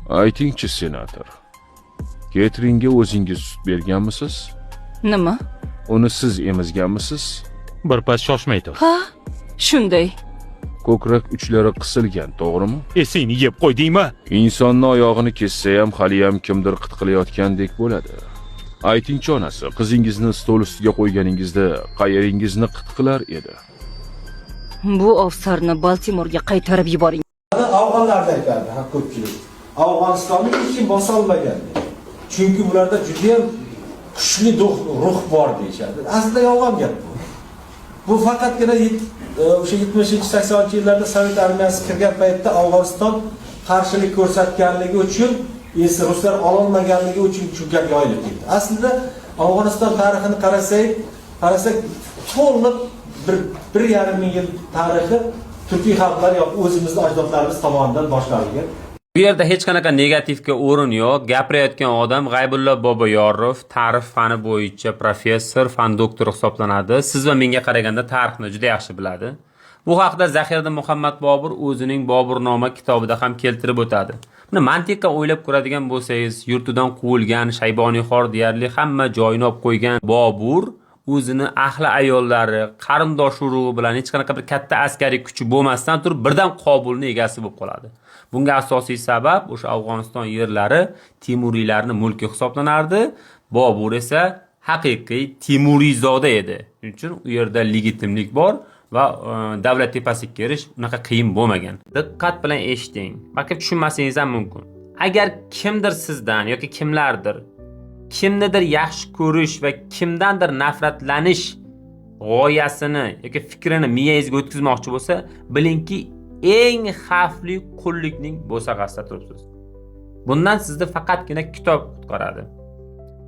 Aytingchi, senator. Ketringga o'zingiz sut berganmisiz? Nima? Uni siz emizganmisiz? Birpas shoshmay tur. Ha, shunday. Ko'krak uchlari qisilgan, to'g'rimi? Seni yeb qo'ydingmi? Insonni oyog'ini kessa ham haliyam kimdir qitqilayotgandek bo'ladi. Aytingchi onasi, qizingizni stol ustiga qo'yganingizda qayeringizni qitqilar edi? Bu ofsarni Baltimorga qaytarib yuboring. Afg'onlarda aytadi, ha ko'pchilik. Afg'onistonni hech kim bosa olmagan. Chunki ularda juda ham kuchli ruh bor deyishadi. Aslida yolg'on gap bu. Bu faqatgina o'sha 70-80-yillarda Sovet armiyasi kirgan paytda Afg'oniston qarshilik ko'rsatganligi uchun, ruslar ololmaganligi uchun shu gap yoyilib ketdi. Aslida Afg'oniston tarixini qarasak to'liq 1,5 ming yil tarixi turkiy xalqlar yoki o'zimizning ajdodlarimiz tomonidan boshlangan. Bu yerda hech qanaqa negativga o'rin yo'q. Gapirayotgan odam G'aybulla Boboyorov, tarix fani bo'yicha professor, fan doktori hisoblanadi. Siz va menga qaraganda tarixni juda yaxshi biladi. Bu haqda Zahiriddin Muhammad Bobur o'zining Boburnoma kitobida ham keltirib o'tadi. Buni mantiqqa o'ylab ko'radigan bo'lsangiz, yurtidan quvilgan Shayboniyxor deyarli hamma joyini olib qo'ygan Bobur o'zini ahli ayollari, qarindosh urug'i bilan hech qanaqa bir katta askariy kuchi bo'lmasdan turib birdan Qobulning egasi bo'lib qoladi. Bunga asosiy sabab o'sha Afg'oniston yerlari Temuriylarning mulki hisoblanardi. Bobur esa haqiqiy Temuriyzoda edi. Shuning uchun u yerda legitimlik bor va davlat tepasiga kirish unaqa qiyin bo'lmagan. Diqqat bilan eshiting. Balki tushunmasangiz ham mumkin. Agar kimdir sizdan yoki kimlardir kimnidir yaxshi ko'rish va kimdandir nafratlanish g'oyasini yoki fikrini miyangizga o'tkazmoqchi bo'lsa, bilingki eng xavfli qullikning bo'sag'asida turibsiz. Bundan sizni faqatgina kitob qutqaradi.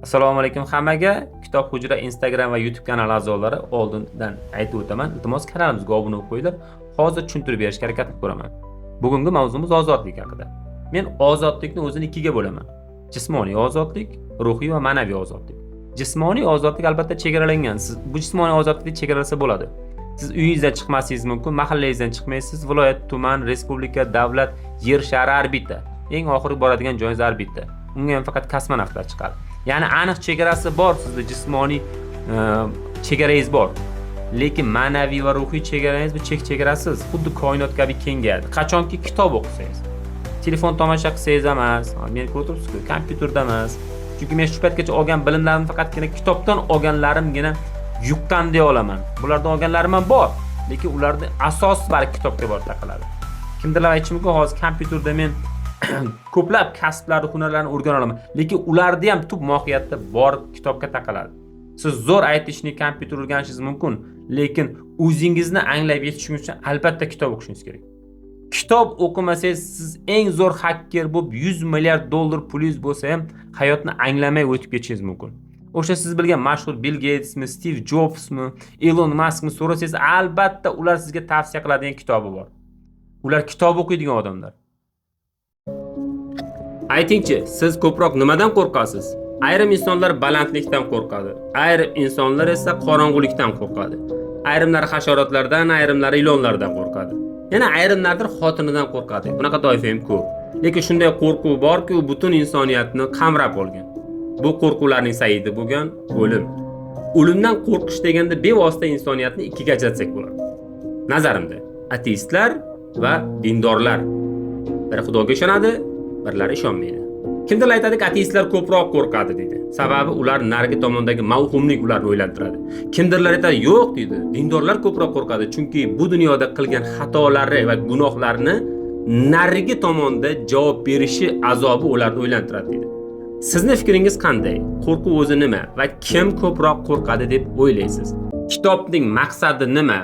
Assalomu alaykum hammaga. Kitob hujra Instagram va YouTube kanali a'zolari oldindan aytib o'taman. Iltimos kanalimizga obuna bo'lib qo'yinglar. Hozir tushuntirib berishga harakat qilib ko'raman. Bugungi mavzumiz ozodlik haqida. Men ozodlikni o'zini ikkiga bo'laman. Jismoniy ozodlik, ruhiy va ma'naviy ozodlik. Jismoniy ozodlik albatta chegaralangan. Siz bu jismoniy ozodlikni chegaralasa bo'ladi. Siz uyingizdan chiqmasingiz mumkin, mahallangizdan chiqmaysiz, viloyat, tuman, respublika, davlat, yer shari har bitta. Eng oxirgi boradigan joyingiz har bitta. Unga ham faqat kosmonavtlar chiqadi. Ya'ni aniq chegarasi bor, sizda jismoniy chegarangiz bor. Lekin ma'naviy va ruhiy chegarangiz bu chegarasiz, xuddi koinot kabi kengayadi. Qachonki kitob o'qisangiz. Telefon tomosha qilsangiz emas, men ko'rib turibsiz-ku, kompyuterda emas. Chunki men shu paytgacha olgan bilimlarimni faqatgina kitobdan olganlarimgina yuqqan deya olaman. Bulardan olganlarim ham bor, lekin ularning asosi bari kitobga borib taqaladi. Kimdirlar aytishi mumkin, hozir kompyuterda men ko'plab kasblarni, hunarlarni o'rgana olaman, lekin ularda ham tub mohiyatda bor kitobga taqaladi. Siz zo'r aytishni kompyuter o'rganishingiz mumkin, lekin o'zingizni anglab yetishingiz uchun albatta kitob o'qishingiz kerak. Kitob o'qimasangiz siz eng zo'r hacker bo'lib 100 milliard dollar pulingiz bo'lsa ham hayotni anglamay o'tib ketishingiz mumkin. O'sha siz bilgan mashhur Bill Gatesmi, Steve Jobsmi, Elon Muskmi so'rasangiz, albatta ular sizga tavsiya qiladigan kitobi bor. Ular kitob o'qiydigan odamlar. Aytingchi, siz ko'proq nimadan qo'rqasiz? Ayrim insonlar balandlikdan qo'rqadi. Ayrim insonlar esa qorong'ulikdan qo'rqadi. Ayrimlar hasharotlardan, ayrimlari ilonlardan qo'rqadi. Yana ayrimlardir xotinidan qo'rqadi. Bunaqa toifa ham ko'p. Lekin shunday qo'rquv borki, u butun insoniyatni qamrab olgan. Bu qo'rquvlarning saidi bo'lgan o'lim. O'limdan qo'rqish deganda bevosita insoniyatni ikkiga ajratsak bo'ladi. Nazarimda, ateistlar va dindorlar. Biri Xudoga ishonadi, birlari ishonmaydi. Kimdir aytadiki, ateistlar ko'proq qo'rqadi deydi. Sababi ular narigi tomondagi mavhumlik ularni o'ylantiradi. Kimdirlar aytadi, yo'q deydi. Dindorlar ko'proq qo'rqadi, chunki bu dunyoda qilgan xatolari va gunohlarni narigi tomonda javob berishi azobi ularni o'ylantiradi deydi. Sizni fikringiz qanday? Qo'rquv o'zi nima va kim ko'proq qo'rqadi deb o'ylaysiz? Kitobning maqsadi nima